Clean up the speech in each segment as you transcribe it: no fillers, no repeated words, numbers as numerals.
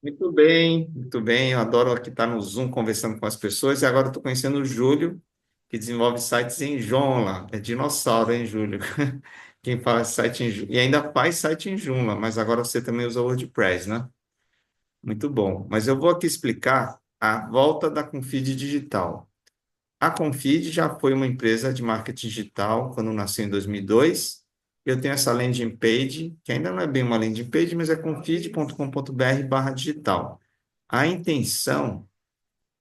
Muito bem, muito bem. Eu adoro aqui estar no Zoom conversando com as pessoas. E agora estou conhecendo o Júlio, que desenvolve sites em Joomla. É dinossauro, hein, Júlio? Quem faz site em Joomla. E ainda faz site em Joomla, mas agora você também usa o WordPress, né? Muito bom. Mas eu vou aqui explicar a volta da Confid Digital. A Confid já foi uma empresa de marketing digital quando nasceu em 2002. Eu tenho essa landing page, que ainda não é bem uma landing page, mas é confid.com.br/digital. A intenção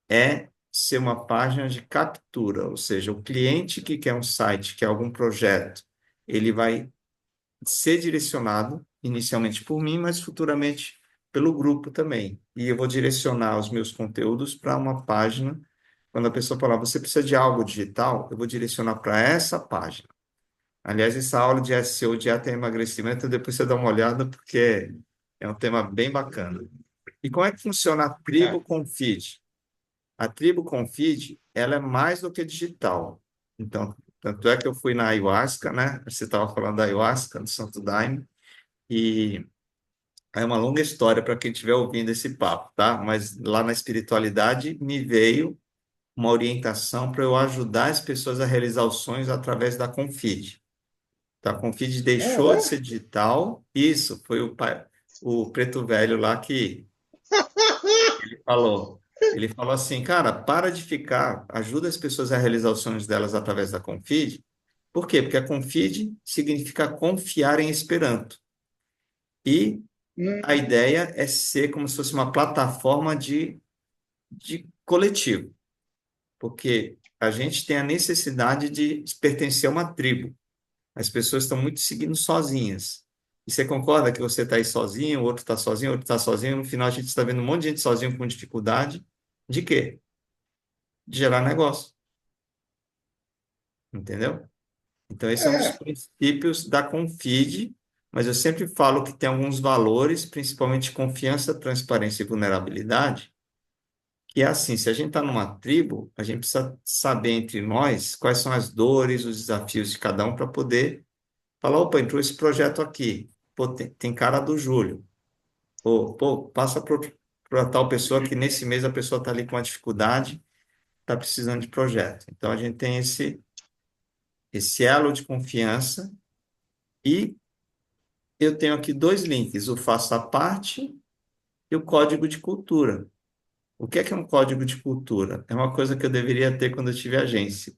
é ser uma página de captura, ou seja, o cliente que quer um site, quer algum projeto, ele vai ser direcionado inicialmente por mim, mas futuramente pelo grupo também. E eu vou direcionar os meus conteúdos para uma página. Quando a pessoa falar, você precisa de algo digital, eu vou direcionar para essa página. Aliás, essa aula de SEO, dieta e emagrecimento, depois você dá uma olhada, porque é um tema bem bacana. E como é que funciona a É, Tribo Confid? A Tribo Confid, ela é mais do que digital. Então, tanto é que eu fui na ayahuasca, né? Você estava falando da ayahuasca, do Santo Daime, e é uma longa história para quem estiver ouvindo esse papo, tá? Mas lá na espiritualidade me veio uma orientação para eu ajudar as pessoas a realizar os sonhos através da Confid. Então, a Confid ah, deixou de é? ser digital. Isso foi o preto velho lá que falou. Ele falou assim, cara, para de ficar, ajuda as pessoas a realizar os sonhos delas através da Confid. Por quê? Porque a Confid significa confiar em Esperanto. E a Hum, ideia é ser como se fosse uma plataforma de coletivo, porque a gente tem a necessidade de pertencer a uma tribo. As pessoas estão muito seguindo sozinhas. E você concorda que você está aí sozinho, o outro está sozinho, o outro está sozinho, no final a gente está vendo um monte de gente sozinho com dificuldade. De quê? De gerar negócio, entendeu? Então, esse é um dos é, princípios da Confid, mas eu sempre falo que tem alguns valores, principalmente confiança, transparência e vulnerabilidade, que é assim, se a gente está numa tribo, a gente precisa saber entre nós quais são as dores, os desafios de cada um para poder falar, opa, entrou esse projeto aqui, pô, tem cara do Júlio, ou, pô, passa para tal pessoa que nesse mês a pessoa está ali com uma dificuldade, está precisando de projeto. Então, a gente tem esse elo de confiança e eu tenho aqui dois links, o Faça Parte e o Código de Cultura. O que é um código de cultura? É uma coisa que eu deveria ter quando eu tive agência.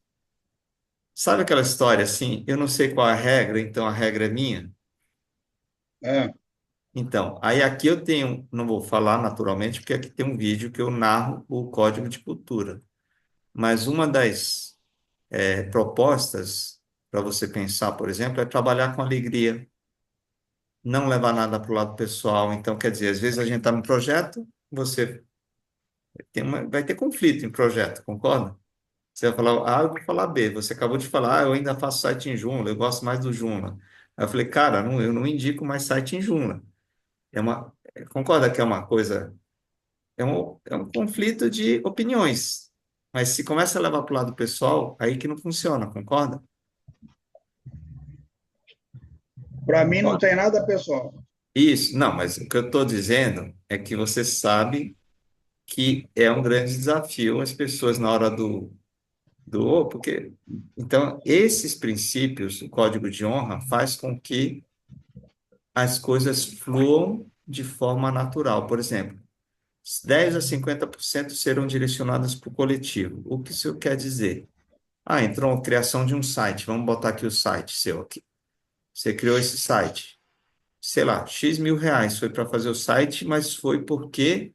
Sabe aquela história assim? Eu não sei qual é a regra, então a regra é minha? é. Então, aí aqui eu tenho, não vou falar naturalmente, porque aqui tem um vídeo que eu narro o código de cultura. Mas uma das propostas para você pensar, por exemplo, é trabalhar com alegria, não levar nada para o lado pessoal. Então, quer dizer, às vezes a gente está no projeto, você vai ter conflito em projeto, concorda? Você vai falar A, eu vou falar B. Você acabou de falar, eu ainda faço site em Joomla, eu gosto mais do Joomla. Aí eu falei, cara, não, eu não indico mais site em Joomla. Concorda que é uma coisa, é um conflito de opiniões. Mas se começa a levar para o lado pessoal, aí que não funciona, concorda? Para mim não Concorda? tem nada pessoal. Isso, não, mas o que eu estou dizendo é que você sabe que é um grande desafio as pessoas na hora porque então esses princípios, o código de honra faz com que as coisas fluam de forma natural. Por exemplo, 10 a 50% serão direcionadas para o coletivo. O que isso quer dizer? Ah, entrou a criação de um site. Vamos botar aqui o site seu aqui. Você criou esse site. Sei lá, X mil reais foi para fazer o site, mas foi porque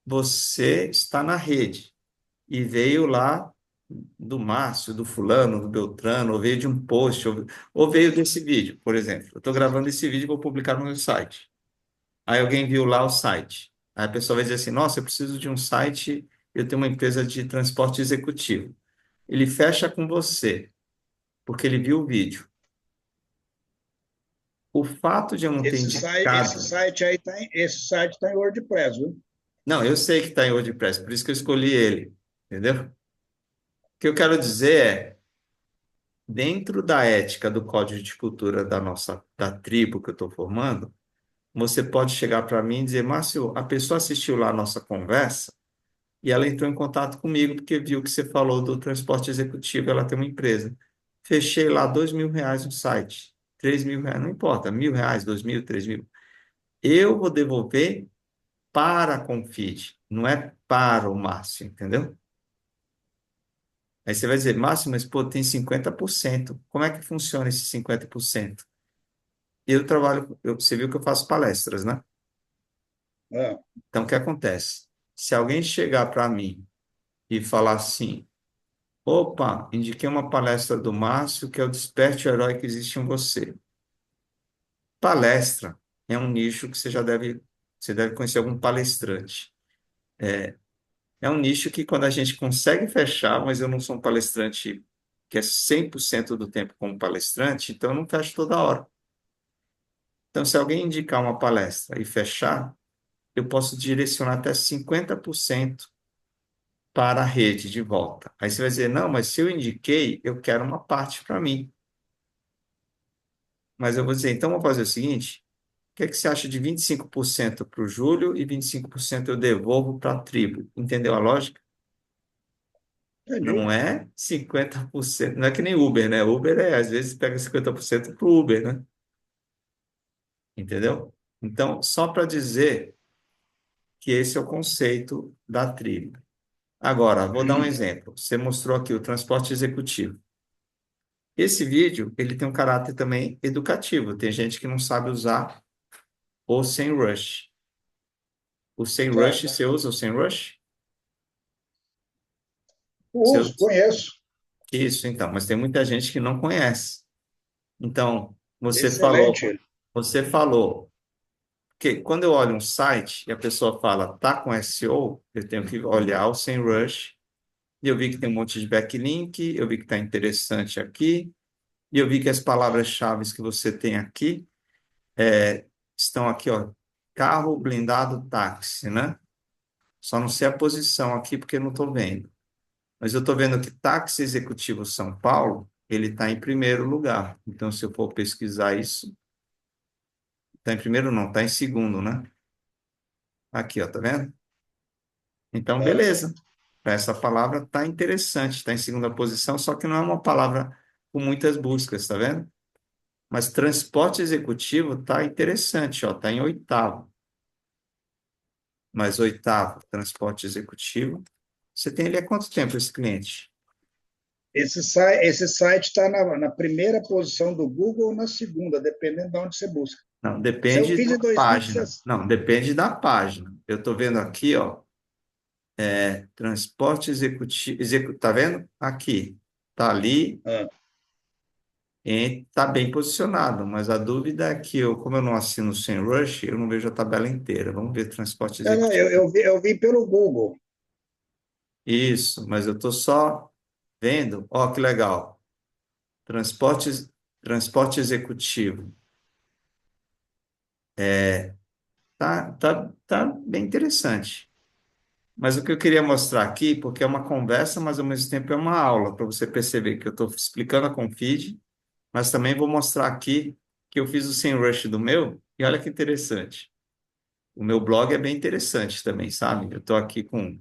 você está na rede e veio lá do Márcio, do fulano, do Beltrano, ou veio de um post, ou veio desse vídeo, por exemplo. Eu estou gravando esse vídeo e vou publicar no meu site. Aí alguém viu lá o site. Aí a pessoa vai dizer assim, nossa, eu preciso de um site, eu tenho uma empresa de transporte executivo. Ele fecha com você, porque ele viu o vídeo. O fato de eu não ter Esse indicado... site aí esse site tá em WordPress, viu? Não, eu sei que está em WordPress, por isso que eu escolhi ele, entendeu? O que eu quero dizer é, dentro da ética do código de cultura da tribo que eu estou formando, você pode chegar para mim e dizer, Márcio, a pessoa assistiu lá a nossa conversa e ela entrou em contato comigo porque viu que você falou do transporte executivo, ela tem uma empresa. Fechei lá R$ 2.000 no site, R$ 3.000, não importa, R$ 1.000, 2.000, 3.000. Eu vou devolver para a Confid, não é para o Márcio, entendeu? Aí você vai dizer, Márcio, mas pô, tem 50%. Como é que funciona esse 50%? Eu trabalho, você viu que eu faço palestras, né? Ah, Então, o que acontece? Se alguém chegar para mim e falar assim, opa, indiquei uma palestra do Márcio que é o Desperte o Herói que existe em você. Palestra é um nicho que você deve conhecer algum palestrante. É um nicho que quando a gente consegue fechar, mas eu não sou um palestrante que é 100% do tempo como palestrante, então eu não fecho toda hora. Então, se alguém indicar uma palestra e fechar, eu posso direcionar até 50% para a rede de volta. Aí você vai dizer, não, mas se eu indiquei, eu quero uma parte para mim. Mas eu vou dizer, então vamos fazer o seguinte, o que é que você acha de 25% para o Júlio e 25% eu devolvo para a tribo? Entendeu a lógica? entendi. Não é 50%, não é que nem Uber, né? Uber às vezes pega 50% para o Uber, né? Entendeu? Então, só para dizer que esse é o conceito da tribo. Agora, vou dar um Hum, exemplo. Você mostrou aqui o transporte executivo. Esse vídeo, ele tem um caráter também educativo. Tem gente que não sabe usar o SEMrush. O SEMrush, tá. você usa o SEMrush? Você Uso, usa? conheço. Isso, então. Mas tem muita gente que não conhece. Então, Excelente ele. você falou que quando eu olho um site e a pessoa fala, tá com SEO, eu tenho que olhar o SEMrush. E eu vi que tem um monte de backlink, eu vi que está interessante aqui, e eu vi que as palavras-chave que você tem aqui estão aqui, ó, carro blindado táxi, né? Só não sei a posição aqui porque eu não estou vendo. Mas eu estou vendo que táxi executivo São Paulo, ele está em primeiro lugar. Então, se eu for pesquisar isso, está em primeiro não, está em segundo, né? Aqui, ó, tá vendo? Então, Ah, beleza. Essa palavra está interessante, está em segunda posição, só que não é uma palavra com muitas buscas, tá vendo? Mas transporte executivo está interessante, ó, está em oitavo. Mas oitavo, transporte executivo. Você tem ele há quanto tempo esse cliente? esse site está na primeira posição do Google ou na segunda, dependendo de onde você busca. Não, Isso eu depende fiz da em página. 2017. Não, depende da página. Eu estou vendo aqui, ó, transporte executivo, tá vendo? Aqui, tá ali, Ah. está bem posicionado, mas a dúvida é que eu, como eu não assino o SEMrush, eu não vejo a tabela inteira. Vamos ver transporte Não, não, executivo. eu vi pelo Google. Isso, mas eu estou só vendo. Ó, que legal. Transporte, transporte executivo. Tá bem interessante. Mas o que eu queria mostrar aqui, porque é uma conversa, mas ao mesmo tempo é uma aula, para você perceber que eu estou explicando a Confid, mas também vou mostrar aqui que eu fiz o SEMrush do meu, e olha que interessante. O meu blog é bem interessante também, sabe? Eu estou aqui com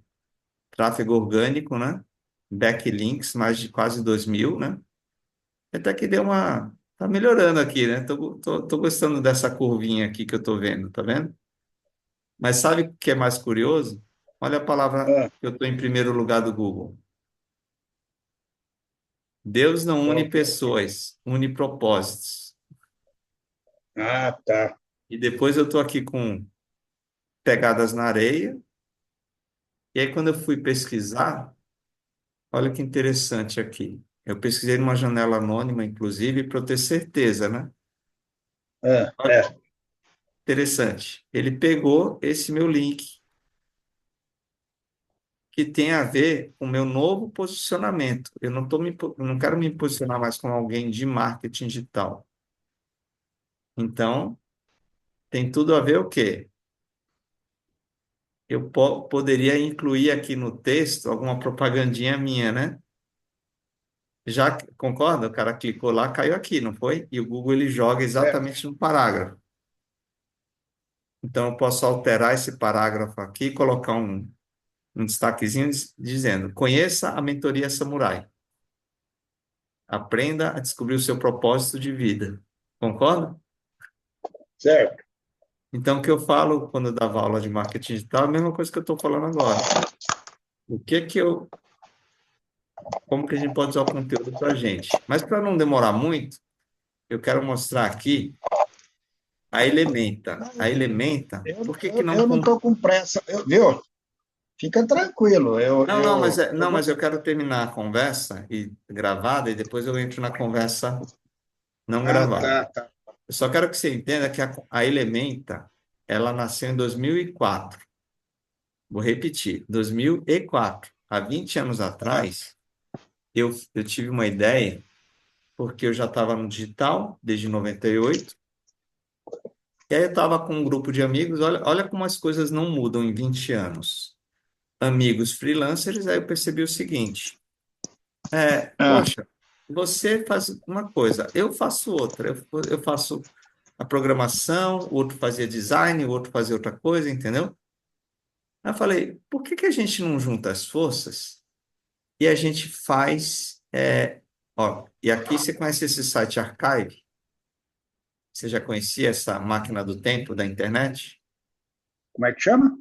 tráfego orgânico, né? Backlinks, mais de quase 2.000, né? Até que deu uma. Tá melhorando aqui, né? Tô gostando dessa curvinha aqui que eu tô vendo, tá vendo? Mas sabe o que é mais curioso? Olha a palavra Ah, que eu estou em primeiro lugar do Google. Deus não une qual que é? pessoas, une propósitos. Ah, tá. E depois eu estou aqui com pegadas na areia. E aí, quando eu fui pesquisar, olha que interessante aqui. Eu pesquisei numa janela anônima, inclusive, para eu ter certeza, né? Ah, Olha, é. interessante. Ele pegou esse meu link que tem a ver com o meu novo posicionamento. Eu não quero me posicionar mais como alguém de marketing digital. Então, tem tudo a ver o quê? Eu poderia incluir aqui no texto alguma propagandinha minha, né? Já concorda? O cara clicou lá, caiu aqui, não foi? E o Google ele joga É. exatamente no parágrafo. Então, eu posso alterar esse parágrafo aqui e colocar um destaquezinho dizendo: conheça a mentoria Samurai. Aprenda a descobrir o seu propósito de vida. Concorda? Certo, Então, o que eu falo quando eu dava aula de marketing digital é a mesma coisa que eu estou falando agora. O que que eu, como que a gente pode usar o conteúdo para a gente? Mas para não demorar muito, eu quero mostrar aqui a Elementa. A Elementa, por que que não... eu não estou com pressa, viu? Fica tranquilo. Não, não, mas, não, mas eu quero terminar a conversa e gravada e depois eu entro na conversa não Ah, gravada. tá, tá. Eu só quero que você entenda que a Elementa, ela nasceu em 2004. Vou repetir, 2004. Há 20 anos Ah, atrás, eu tive uma ideia, porque eu já estava no digital desde 98, e aí eu estava com um grupo de amigos, olha como as coisas não mudam em 20 anos. Amigos freelancers, aí eu percebi o seguinte, ah, poxa, você faz uma coisa, eu faço outra, eu faço a programação, o outro fazia design, o outro fazia outra coisa, entendeu? Aí eu falei, por que que a gente não junta as forças e a gente faz. Ó, e aqui você conhece esse site Archive? Você já conhecia essa máquina do tempo da internet? como é que chama?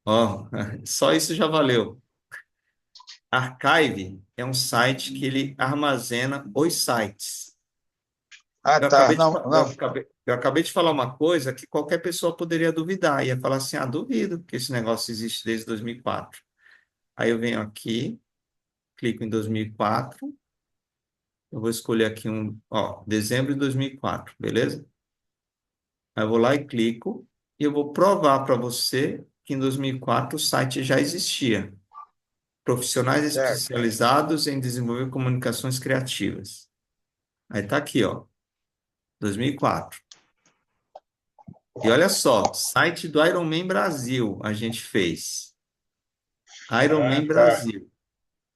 Ó, só isso já valeu. Archive é um site que ele armazena os sites. Ah, Eu tá. acabei de, Não, não. eu acabei de falar uma coisa que qualquer pessoa poderia duvidar. Ia falar assim, duvido que esse negócio existe desde 2004. Aí eu venho aqui, clico em 2004, eu vou escolher aqui dezembro de 2004, beleza? Aí eu vou lá e clico e eu vou provar para você que em 2004 o site já existia. Profissionais Certo. especializados em desenvolver comunicações criativas. Aí tá aqui, ó, 2004. E olha só, site do Ironman Brasil a gente fez. Ironman Ah, tá. Brasil.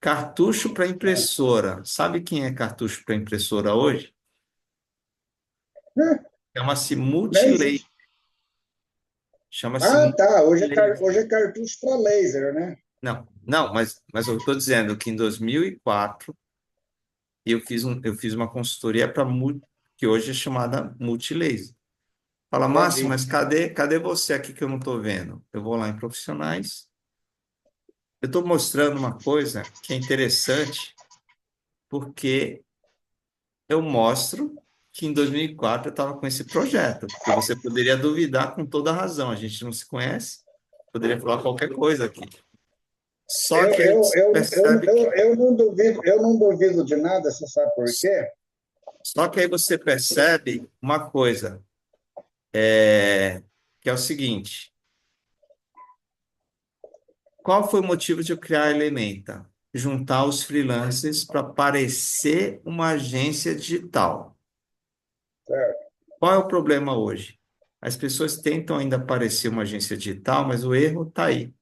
Cartucho para impressora. Sabe quem é cartucho para impressora hoje? Ah, Chama-se nem Multilaser. existe. Chama-se Ah, tá. Multilaser. Hoje é cartucho para laser, né? Não, não, mas eu estou dizendo que em 2004 eu fiz uma consultoria para que hoje é chamada Multilaser. Fala, Márcio, Entendi. mas cadê você aqui que eu não estou vendo? Eu vou lá em profissionais. Eu estou mostrando uma coisa que é interessante, porque eu mostro que em 2004 eu estava com esse projeto, porque você poderia duvidar com toda razão. A gente não se conhece, poderia falar qualquer coisa aqui. Só que aí você percebe que, Eu não duvido de nada, você sabe por quê? só que aí você percebe uma coisa, que é o seguinte. Qual foi o motivo de eu criar a Elementa? Juntar os freelancers para parecer uma agência digital. Certo. Qual é o problema hoje? As pessoas tentam ainda parecer uma agência digital, mas o erro está aí.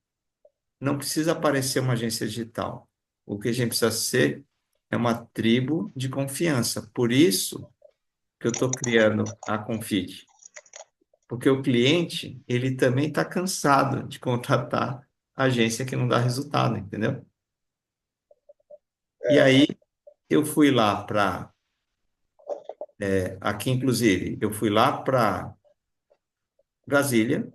Não precisa parecer uma agência digital. O que a gente precisa ser é uma tribo de confiança. Por isso que eu estou criando a Config. Porque o cliente, ele também está cansado de contratar agência que não dá resultado, entendeu? E É, aí, eu fui lá para, aqui inclusive, eu fui lá para Brasília,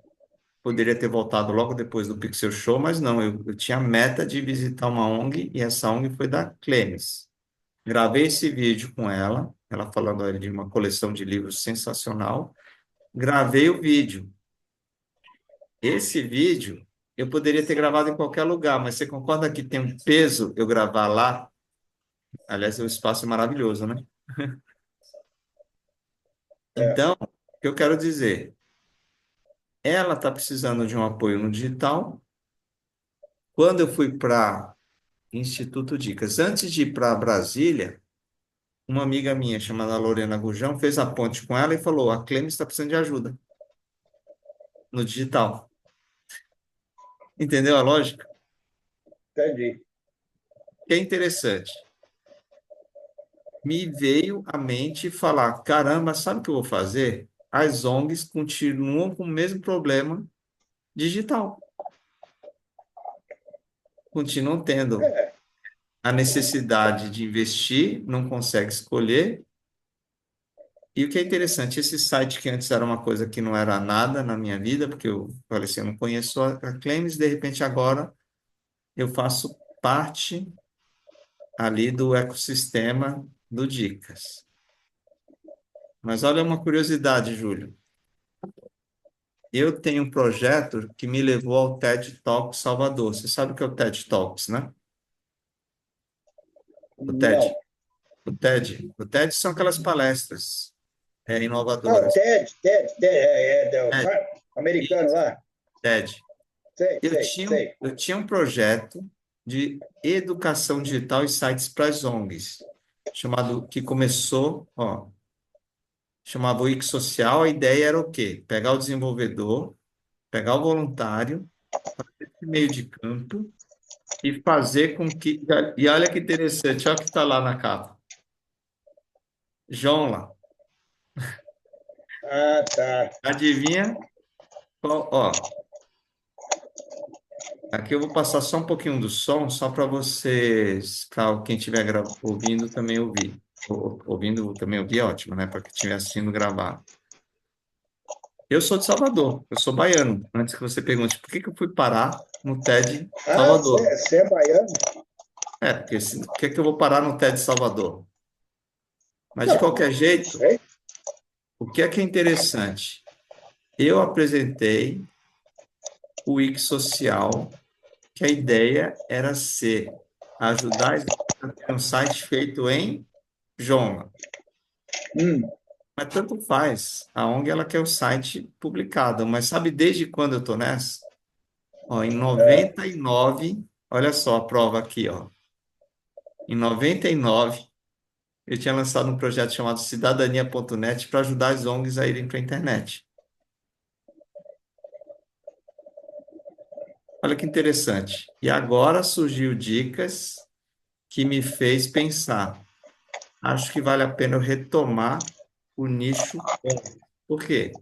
poderia ter voltado logo depois do Pixel Show, mas não, eu tinha a meta de visitar uma ONG e essa ONG foi da Clemes. Gravei esse vídeo com ela falando ali de uma coleção de livros sensacional. Gravei o vídeo. Esse vídeo eu poderia ter gravado em qualquer lugar, mas você concorda que tem um peso eu gravar lá? Aliás, o espaço é maravilhoso, né? é. Então, o que eu quero dizer? Ela está precisando de um apoio no digital. Quando eu fui para Instituto Dicas, antes de ir para Brasília, uma amiga minha chamada Lorena Gurjão fez a ponte com ela e falou: a Clêmis está precisando de ajuda no digital. Entendeu a lógica? Entendi. Que é interessante. Me veio à mente falar: caramba, sabe o que eu vou fazer? as ONGs continuam com o mesmo problema digital. Continuam tendo É, a necessidade de investir, não consegue escolher. E o que é interessante, esse site que antes era uma coisa que não era nada na minha vida, porque eu falei assim, eu não conheço a Claims, de repente agora eu faço parte ali do ecossistema do Dicas. Mas olha uma curiosidade, Júlio. Eu tenho um projeto que me levou ao TED Talks Salvador. Você sabe o que é o TED Talks, né? O TED. não. O TED são aquelas palestras Ah, o inovadoras. TED, o TED, americano isso, lá. TED. Sei, sei, sei. Eu tinha um projeto de educação digital e sites para as ONGs, que começou, ó, chamava Wix Social. A ideia era o quê? Pegar o desenvolvedor, pegar o voluntário, esse meio de campo e fazer com que. E olha que interessante, olha o que está lá na capa. João lá. Ah, tá. Adivinha qual? Ó, aqui eu vou passar só um pouquinho do som, só para vocês, para quem estiver ouvindo também ouvir. Ouvindo também ouvir, é ótimo, né? Para quem estiver assistindo gravar. Eu sou de Salvador, eu sou baiano. Antes que você pergunte por que que eu fui parar no TED Ah, Salvador. você é baiano? É, porque por que que eu vou parar no TED Salvador? Mas de Não, qualquer não jeito, sei. o que é interessante? Eu apresentei o Wix Social, que a ideia era ajudar a ter um site feito em Joomla. Hum, Mas tanto faz. A ONG ela quer o site publicado. Mas sabe desde quando eu estou nessa? Ó, em é. 99, olha só a prova aqui, ó. Em 99, eu tinha lançado um projeto chamado Cidadania.net para ajudar as ONGs a irem para a internet. Olha que interessante. E agora surgiu dicas que me fez pensar. Acho que vale a pena eu retomar o nicho ONG. Por quê?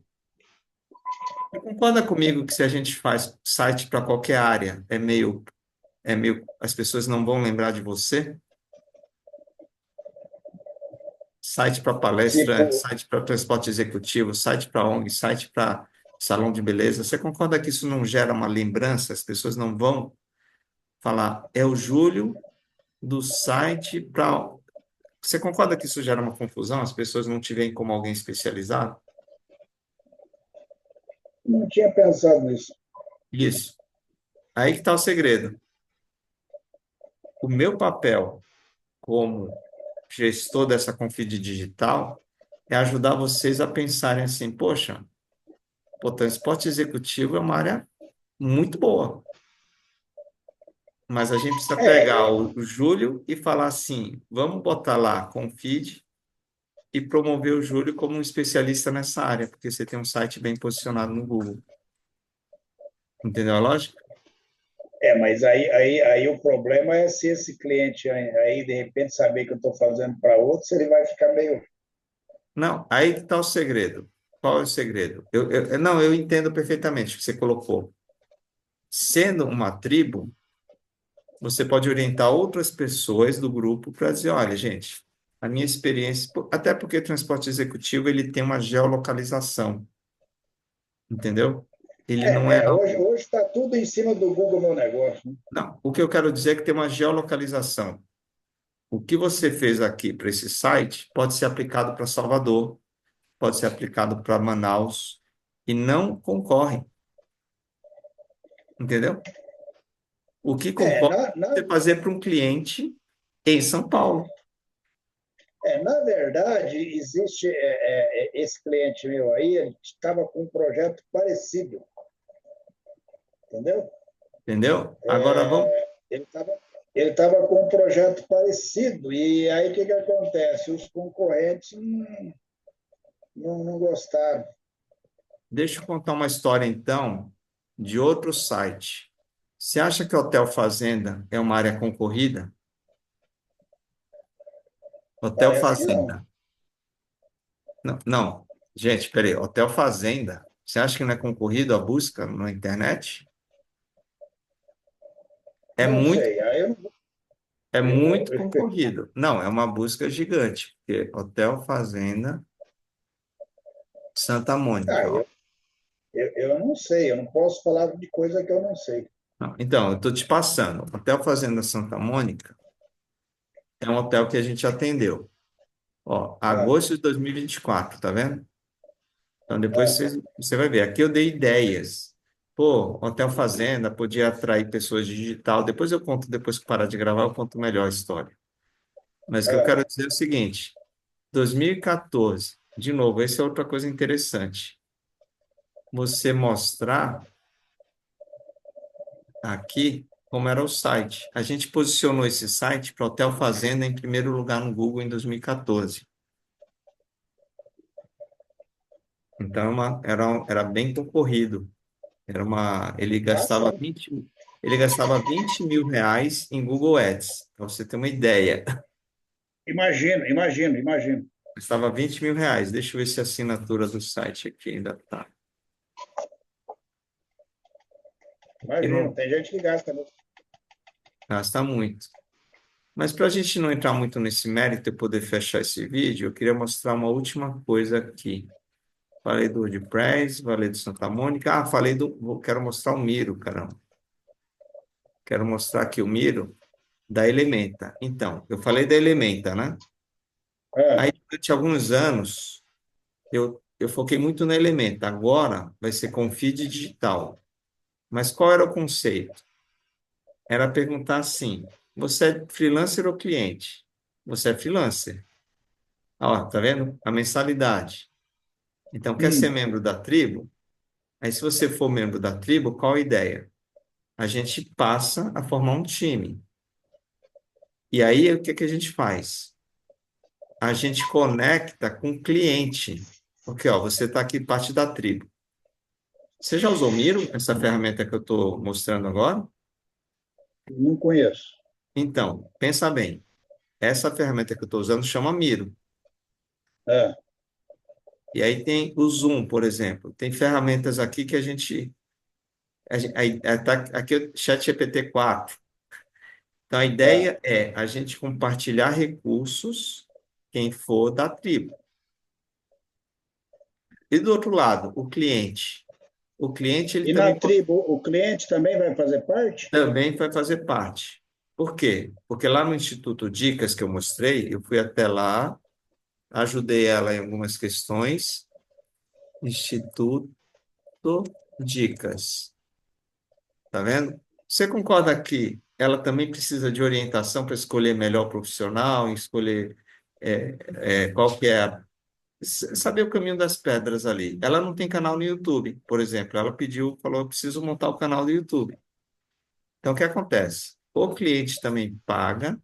Você concorda comigo que se a gente faz site para qualquer área, as pessoas não vão lembrar de você? Site para palestra, Tipo, site para transporte executivo, site para ONG, site para salão de beleza. Você concorda que isso não gera uma lembrança? As pessoas não vão falar, é o Júlio do site para. Você concorda que isso gera uma confusão? As pessoas não te veem como alguém especializado? não tinha pensado nisso. Isso. Aí que está o segredo. O meu papel como gestor dessa Confid Digital é ajudar vocês a pensarem assim, poxa, pô, transporte executivo é uma área muito boa, mas a gente precisa É, pegar o Júlio e falar assim, vamos botar lá Confid e promover o Júlio como um especialista nessa área, porque você tem um site bem posicionado no Google. Entendeu a lógica? mas aí o problema é se esse cliente aí, de repente, saber que eu estou fazendo para outros, ele vai ficar meio. Não, aí está o segredo. Qual é o segredo? Não, eu entendo perfeitamente o que você colocou. Sendo uma tribo, você pode orientar outras pessoas do grupo para dizer, olha, gente, a minha experiência, até porque transporte executivo ele tem uma geolocalização, entendeu? Ele não é algo. Hoje está tudo em cima do Google Meu Negócio, né? Não, o que eu quero dizer é que tem uma geolocalização. O que você fez aqui para esse site pode ser aplicado para Salvador, pode ser aplicado para Manaus, e não concorre, entendeu? O que É, concorre é você fazer para um cliente em São Paulo, na verdade, existe esse cliente meu aí, ele estava com um projeto parecido, entendeu? entendeu? Agora vamos. Ele estava ele tava com um projeto parecido, e aí o que acontece? Os concorrentes não gostaram. Deixa eu contar uma história, então, de outro site. Você acha que Hotel Fazenda é uma área concorrida? Hotel Parece que não. Fazenda. Não, não. Gente, peraí, Hotel Fazenda. Você acha que não é concorrido a busca na internet? É Não muito, sei. Aí é muito eu, concorrido. Não, é uma busca gigante, porque Hotel Fazenda Santa ah, Mônica, ó. eu não sei. Eu não posso falar de coisa que eu não sei. Não, então, eu estou te passando. Hotel Fazenda Santa Mônica é um hotel que a gente atendeu. Ó, Ah, agosto de 2024, tá vendo? Então, depois ah, você vai ver. Aqui eu dei ideias. Pô, Hotel Fazenda podia atrair pessoas digital. Depois eu conto, depois que parar de gravar, eu conto melhor a história. Mas o que eu ah, quero dizer é o seguinte: 2014, de novo, essa é outra coisa interessante. Você mostrar aqui como era o site. A gente posicionou esse site para Hotel Fazenda em primeiro lugar no Google em 2014. Então, era bem concorrido. ah, sim. Ele gastava 20 mil reais em Google Ads, para você ter uma ideia. Imagino, imagino, imagino. Gastava 20 mil reais. Deixa eu ver se a assinatura do site aqui ainda tá. Que Imagino. não Tem gente que gasta mesmo. gasta muito. Mas para a gente não entrar muito nesse mérito e poder fechar esse vídeo, eu queria mostrar uma última coisa aqui. Falei do WordPress, falei do Santa Mônica. Ah, quero mostrar o Miro, caramba. Quero mostrar aqui o Miro da Elementa. Então, eu falei da Elementa, né? Ah, Aí, durante alguns anos, eu foquei muito na Elementa. Agora vai ser com feed digital. Mas qual era o conceito? Era perguntar assim: você é freelancer ou cliente? Você é freelancer. Ó, tá vendo? A mensalidade. Então, quer ser hum, membro da tribo? Aí, se você for membro da tribo, qual a ideia? A gente passa a formar um time. E aí, o que que a gente faz? A gente conecta com o cliente. Porque, ó, você está aqui parte da tribo. Você já usou o Miro, essa ferramenta que eu estou mostrando agora? não conheço. Então, pensa bem. Essa ferramenta que eu estou usando chama Miro. Ah, E aí tem o Zoom, por exemplo. Tem ferramentas aqui que tá aqui é o ChatGPT 4. Então, a ah. ideia é a gente compartilhar recursos, quem for da tribo. E do outro lado, o cliente. O cliente ele E na também tribo, o cliente também vai fazer parte? também vai fazer parte. Por quê? Porque lá no Instituto Dicas que eu mostrei, eu fui até lá, ajudei ela em algumas questões. Instituto Dicas, tá vendo? Você concorda que ela também precisa de orientação para escolher melhor profissional, escolher qual que é saber o caminho das pedras ali. Ela não tem canal no YouTube, por exemplo. Ela pediu, falou, eu preciso montar o canal do YouTube. Então, o que acontece? O cliente também paga.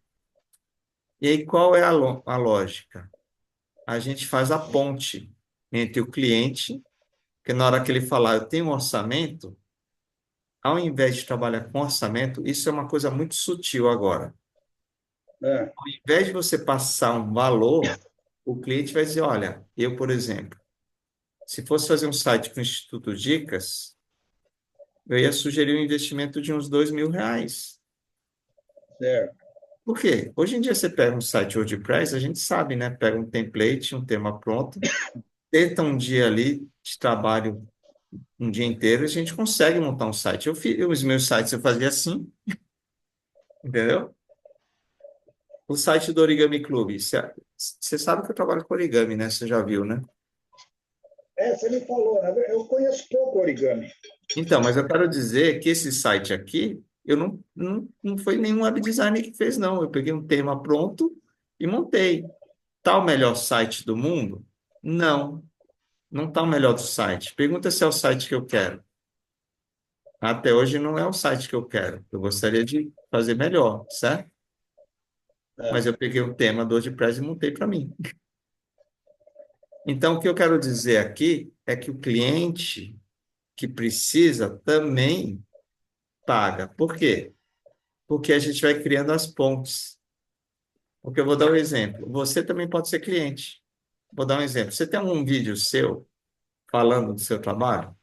E aí, qual é a lógica? A gente faz a ponte entre o cliente, que na hora que ele falar, eu tenho um orçamento, ao invés de trabalhar com orçamento, isso é uma coisa muito sutil agora. Ah, Ao invés de você passar um valor, o cliente vai dizer, olha, eu, por exemplo, se fosse fazer um site com o Instituto Dicas, eu ia sugerir um investimento de uns 2 mil reais. certo. Por quê? Hoje em dia você pega um site WordPress, a gente sabe, né? Pega um template, um tema pronto, tenta um dia ali de trabalho, um dia inteiro, a gente consegue montar um site. Os meus sites eu fazia assim, entendeu? O site do Origami Clube, você sabe que eu trabalho com origami, né? Você já viu, né? Você me falou, né? Eu conheço pouco origami. Então, mas eu quero dizer que esse site aqui, não foi nenhum web designer que fez, não. Eu peguei um tema pronto e montei. Tá o melhor site do mundo? Não, não tá o melhor do site. Pergunta se é o site que eu quero. Até hoje não é o site que eu quero. Eu gostaria de fazer melhor, certo? Mas Ah, eu peguei o tema do WordPress e montei para mim. Então, o que eu quero dizer aqui é que o cliente que precisa também paga. Por quê? Porque a gente vai criando as pontes. Porque eu vou dar um exemplo. Você também pode ser cliente. vou dar um exemplo. Você tem um vídeo seu falando do seu trabalho?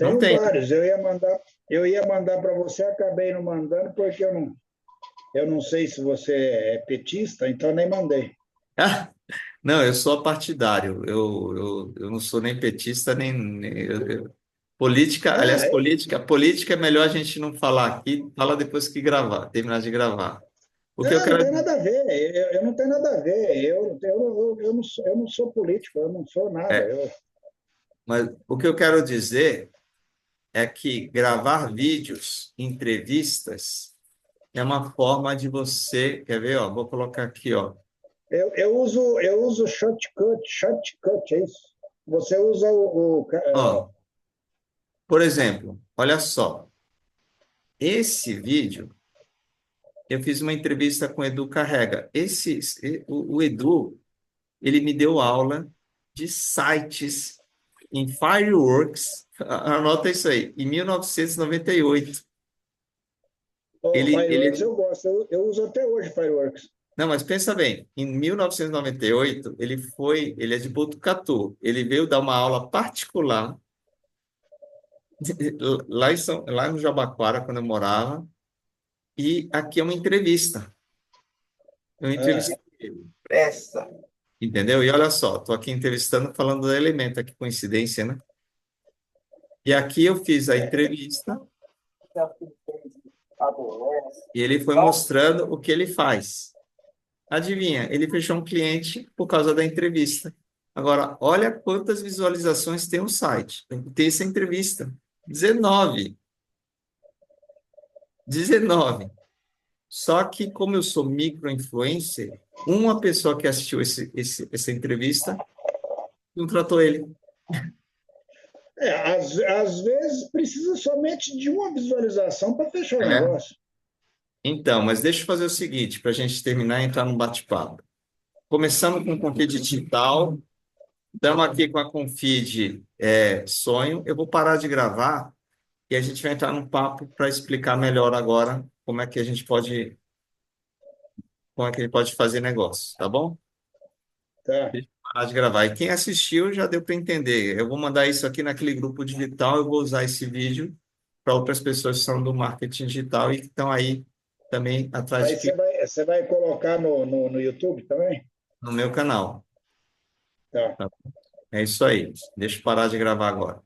Não Tenho tem, né? vários. Eu ia mandar para você, acabei não mandando porque eu não sei se você é petista, então nem mandei. Ah, não, eu sou partidário. Eu não sou nem petista, política, aliás, Ah, política é melhor a gente não falar aqui, fala depois que gravar, terminar de gravar. O que eu não tem quero, nada a ver. Eu não tenho nada a ver. Eu não sou político, eu não sou nada. é, mas o que eu quero dizer é que gravar vídeos, entrevistas, é uma forma de você, quer ver, ó, vou colocar aqui, ó. Eu uso shortcut, é isso? Você usa Ó, por exemplo, olha só, esse vídeo eu fiz uma entrevista com o Edu Carrega. O Edu, ele me deu aula de sites em Fireworks. Anota isso aí, em 1998. o Fireworks, Ele, eu gosto. Eu uso até hoje Fireworks. não, mas pensa bem, em 1998, ele é de Botucatu. Ele veio dar uma aula particular lá no Jabaquara, quando eu morava, e aqui é uma entrevista. Eu Ah, entrevistei ele. Entendeu? E olha só, estou aqui entrevistando, falando do elemento, que coincidência, né? E aqui eu fiz a entrevista e ele foi mostrando o que ele faz. Adivinha, ele fechou um cliente por causa da entrevista. Agora, olha quantas visualizações tem o site. Tem essa entrevista. 19. 19. Só que, como eu sou micro-influencer, uma pessoa que assistiu essa entrevista contratou ele. às vezes precisa somente de uma visualização para fechar o É. negócio. Então, mas deixa eu fazer o seguinte, para a gente terminar e entrar no bate-papo. Começamos com o Confid Digital, estamos aqui com a Confid Sonho. Eu vou parar de gravar e a gente vai entrar num papo para explicar melhor agora como é que ele pode fazer negócio, tá bom? Tá? Deixa eu parar de gravar. E quem assistiu já deu para entender. Eu vou mandar isso aqui naquele grupo digital, eu vou usar esse vídeo para outras pessoas que são do marketing digital e que estão aí também atrás Aí de você vai colocar no YouTube também? no meu canal. Tá. Tá? É isso aí. Deixa eu parar de gravar agora.